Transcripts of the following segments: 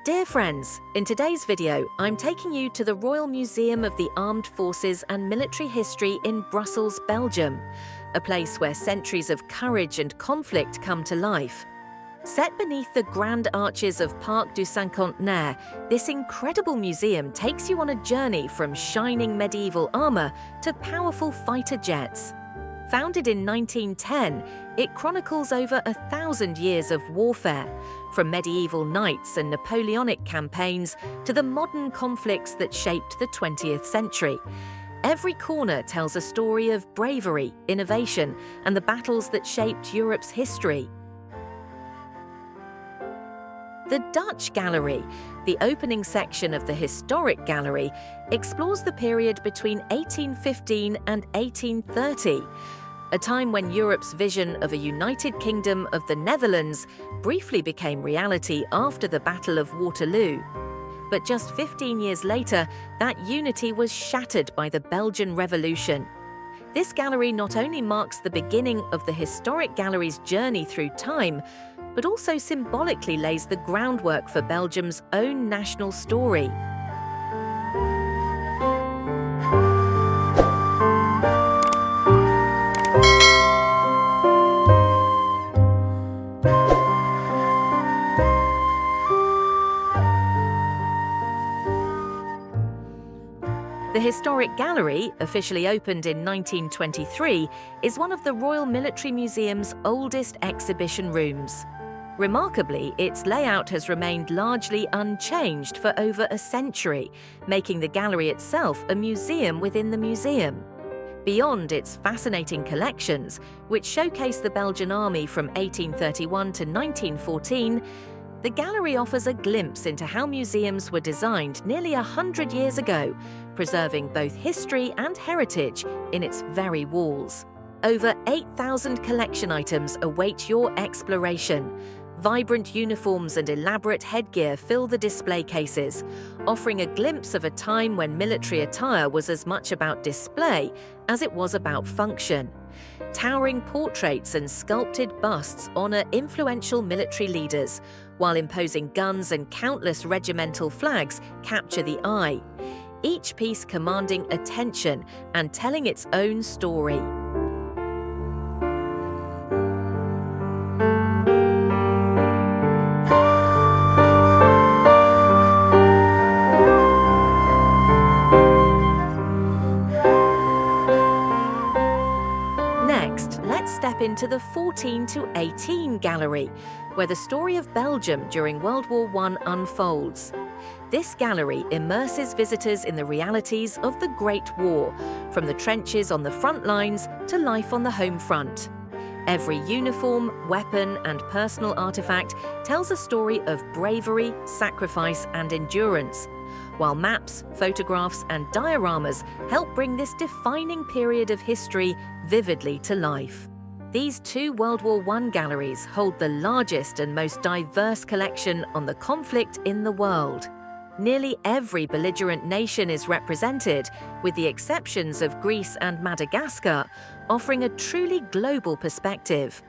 Dear friends, in today's video, I'm taking you to the Royal Museum of the Armed Forces and Military History in Brussels, Belgium, a place where centuries of courage and conflict come to life. Set beneath the grand arches of Parc du Cinquantenaire, this incredible museum takes you on a journey from shining medieval armor to powerful fighter jets. Founded in 1910, it chronicles over 1,000 years of warfare, from medieval knights and Napoleonic campaigns to the modern conflicts that shaped the 20th century. Every corner tells a story of bravery, innovation, and the battles that shaped Europe's history. The Dutch Gallery, the opening section of the historic gallery, explores the period between 1815 and 1830, a time when Europe's vision of a united kingdom of the Netherlands briefly became reality after the Battle of Waterloo. But just 15 years later, that unity was shattered by the Belgian Revolution. This gallery not only marks the beginning of the historic gallery's journey through time, but also symbolically lays the groundwork for Belgium's own national story. The historic gallery, officially opened in 1923, is one of the Royal Military Museum's oldest exhibition rooms. Remarkably, its layout has remained largely unchanged for over a century, making the gallery itself a museum within the museum. Beyond its fascinating collections, which showcase the Belgian Army from 1831 to 1914, the gallery offers a glimpse into how museums were designed nearly 100 years ago, preserving both history and heritage in its very walls. Over 8,000 collection items await your exploration. Vibrant uniforms and elaborate headgear fill the display cases, offering a glimpse of a time when military attire was as much about display as it was about function. Towering portraits and sculpted busts honor influential military leaders, while imposing guns and countless regimental flags capture the eye, each piece commanding attention and telling its own story. Next, let's step into the 14 to 18 gallery, where the story of Belgium during World War I unfolds. This gallery immerses visitors in the realities of the Great War, from the trenches on the front lines to life on the home front. Every uniform, weapon, and personal artifact tells a story of bravery, sacrifice, and endurance, while maps, photographs, and dioramas help bring this defining period of history vividly to life. These two World War I galleries hold the largest and most diverse collection on the conflict in the world. Nearly every belligerent nation is represented, with the exceptions of Greece and Madagascar, offering a truly global perspective.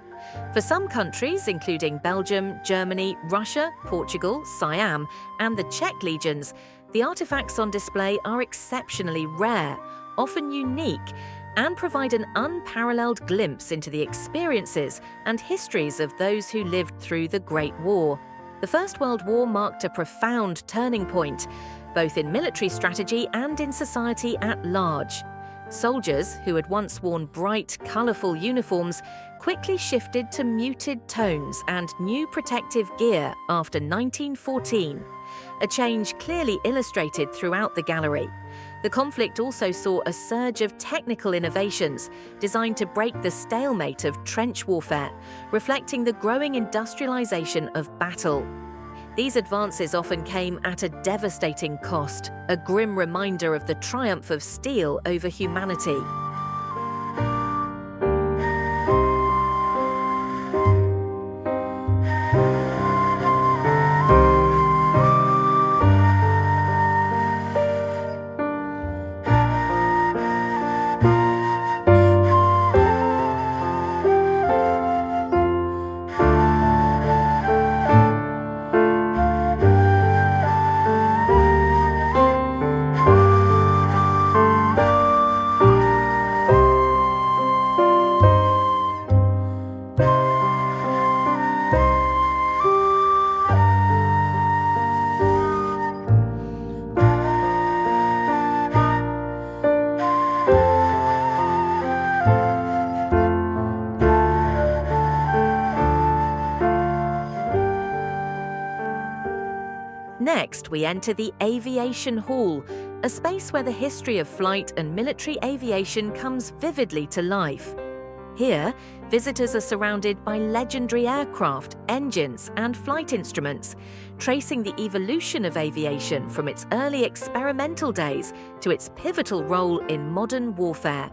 For some countries, including Belgium, Germany, Russia, Portugal, Siam, and the Czech legions, the artifacts on display are exceptionally rare, often unique, and provide an unparalleled glimpse into the experiences and histories of those who lived through the Great War. The First World War marked a profound turning point, both in military strategy and in society at large. Soldiers, who had once worn bright, colourful uniforms, quickly shifted to muted tones and new protective gear after 1914, a change clearly illustrated throughout the gallery. The conflict also saw a surge of technical innovations designed to break the stalemate of trench warfare, reflecting the growing industrialization of battle. These advances often came at a devastating cost, a grim reminder of the triumph of steel over humanity. Next, we enter the Aviation Hall, a space where the history of flight and military aviation comes vividly to life. Here, visitors are surrounded by legendary aircraft, engines, and flight instruments, tracing the evolution of aviation from its early experimental days to its pivotal role in modern warfare.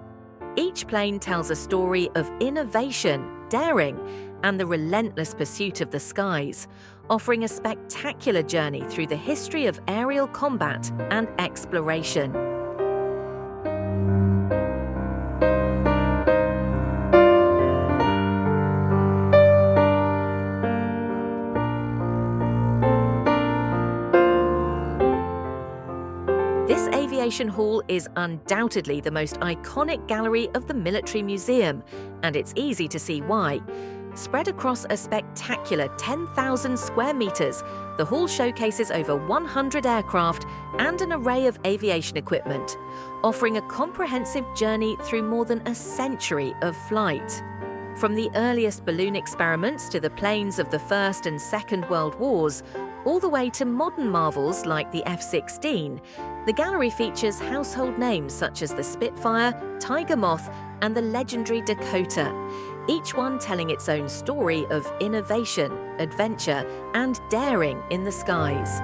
Each plane tells a story of innovation, daring, and the relentless pursuit of the skies, offering a spectacular journey through the history of aerial combat and exploration. This Aviation Hall is undoubtedly the most iconic gallery of the Military Museum, and it's easy to see why. Spread across a spectacular 10,000 square meters, the hall showcases over 100 aircraft and an array of aviation equipment, offering a comprehensive journey through more than a century of flight. From the earliest balloon experiments to the planes of the First and Second World Wars, all the way to modern marvels like the F-16, the gallery features household names such as the Spitfire, Tiger Moth, and the legendary Dakota, each one telling its own story of innovation, adventure, and daring in the skies.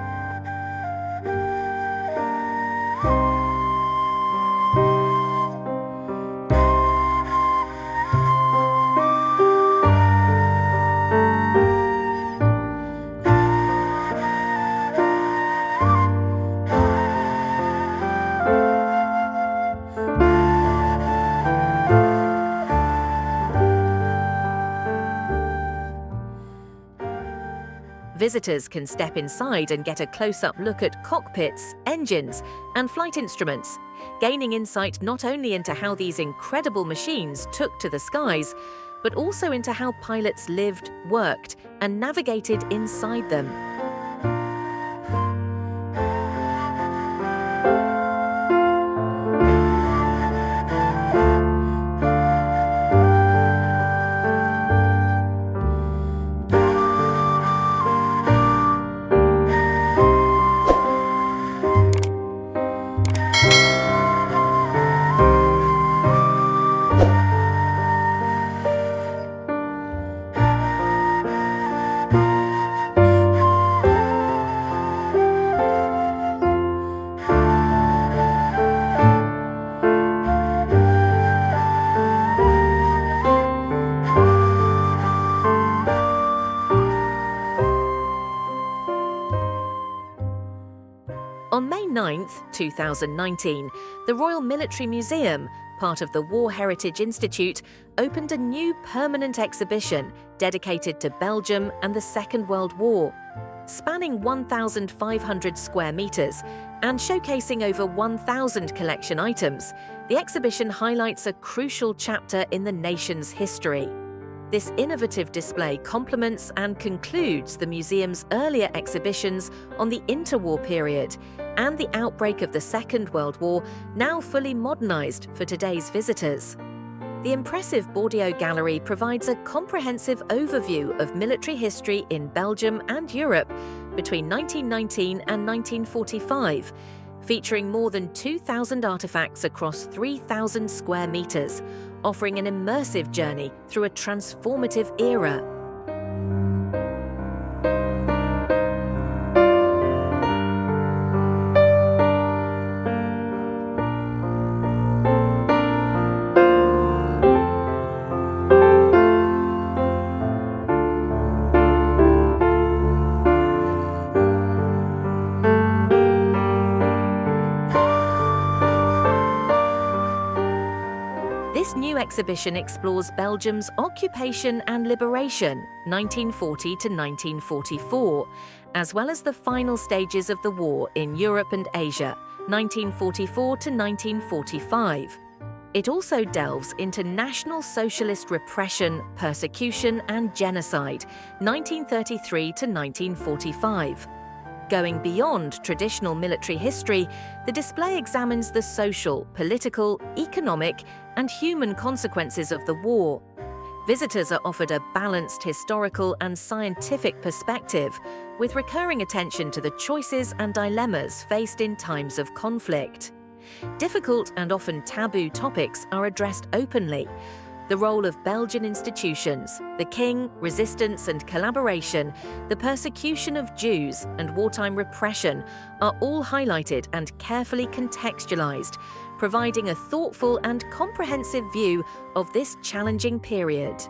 Visitors can step inside and get a close-up look at cockpits, engines, and flight instruments, gaining insight not only into how these incredible machines took to the skies, but also into how pilots lived, worked, and navigated inside them. On May 9, 2019, the Royal Military Museum, part of the War Heritage Institute, opened a new permanent exhibition dedicated to Belgium and the Second World War. Spanning 1,500 square meters and showcasing over 1,000 collection items, the exhibition highlights a crucial chapter in the nation's history. This innovative display complements and concludes the museum's earlier exhibitions on the interwar period and the outbreak of the Second World War, now fully modernized for today's visitors. The impressive Bordiau Gallery provides a comprehensive overview of military history in Belgium and Europe between 1919 and 1945, featuring more than 2,000 artifacts across 3,000 square meters, offering an immersive journey through a transformative era. This new exhibition explores Belgium's occupation and liberation, 1940 to 1944, as well as the final stages of the war in Europe and Asia, 1944 to 1945. It also delves into National Socialist repression, persecution, and genocide, 1933 to 1945. Going beyond traditional military history, the display examines the social, political, economic, and human consequences of the war. Visitors are offered a balanced historical and scientific perspective, with recurring attention to the choices and dilemmas faced in times of conflict. Difficult and often taboo topics are addressed openly. The role of Belgian institutions, the king, resistance and collaboration, the persecution of Jews and wartime repression are all highlighted and carefully contextualized, providing a thoughtful and comprehensive view of this challenging period.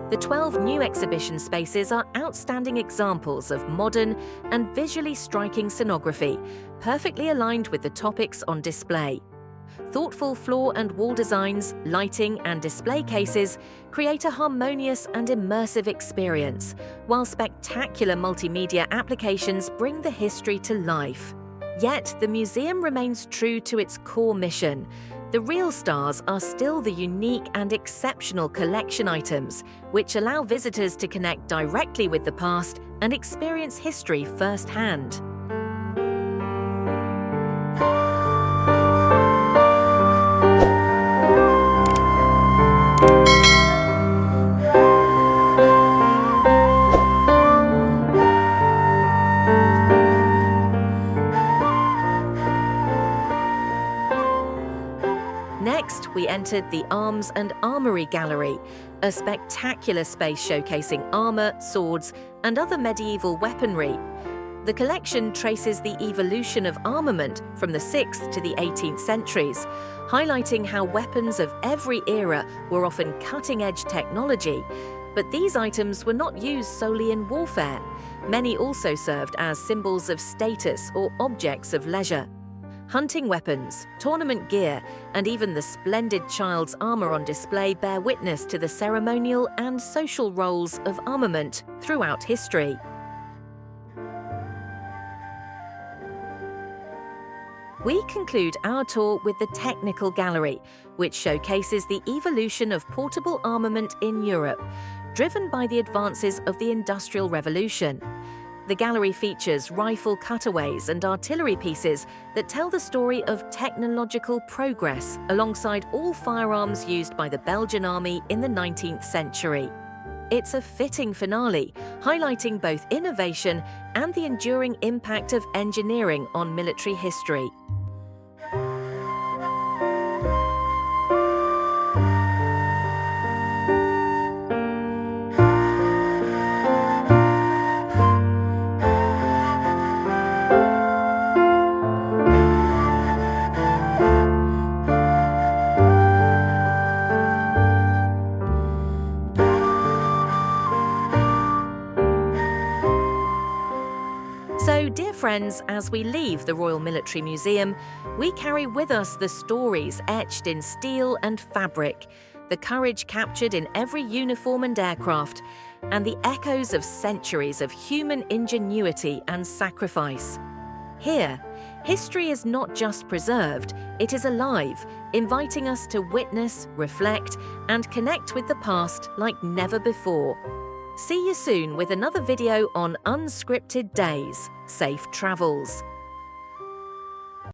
The 12 new exhibition spaces are outstanding examples of modern and visually striking scenography, perfectly aligned with the topics on display. Thoughtful floor and wall designs, lighting and display cases create a harmonious and immersive experience, while spectacular multimedia applications bring the history to life. Yet, the museum remains true to its core mission. The real stars are still the unique and exceptional collection items, which allow visitors to connect directly with the past and experience history firsthand. Next, we entered the Arms and Armory Gallery, a spectacular space showcasing armour, swords, and other medieval weaponry. The collection traces the evolution of armament from the 6th to the 18th centuries, highlighting how weapons of every era were often cutting-edge technology. But these items were not used solely in warfare. Many also served as symbols of status or objects of leisure. Hunting weapons, tournament gear, and even the splendid child's armour on display bear witness to the ceremonial and social roles of armament throughout history. We conclude our tour with the Technical Gallery, which showcases the evolution of portable armament in Europe, driven by the advances of the Industrial Revolution. The gallery features rifle cutaways and artillery pieces that tell the story of technological progress alongside all firearms used by the Belgian army in the 19th century. It's a fitting finale, highlighting both innovation and the enduring impact of engineering on military history. So, dear friends, as we leave the Royal Military Museum, we carry with us the stories etched in steel and fabric, the courage captured in every uniform and aircraft, and the echoes of centuries of human ingenuity and sacrifice. Here, history is not just preserved, it is alive, inviting us to witness, reflect, and connect with the past like never before. See you soon with another video on unscripted days. Safe travels.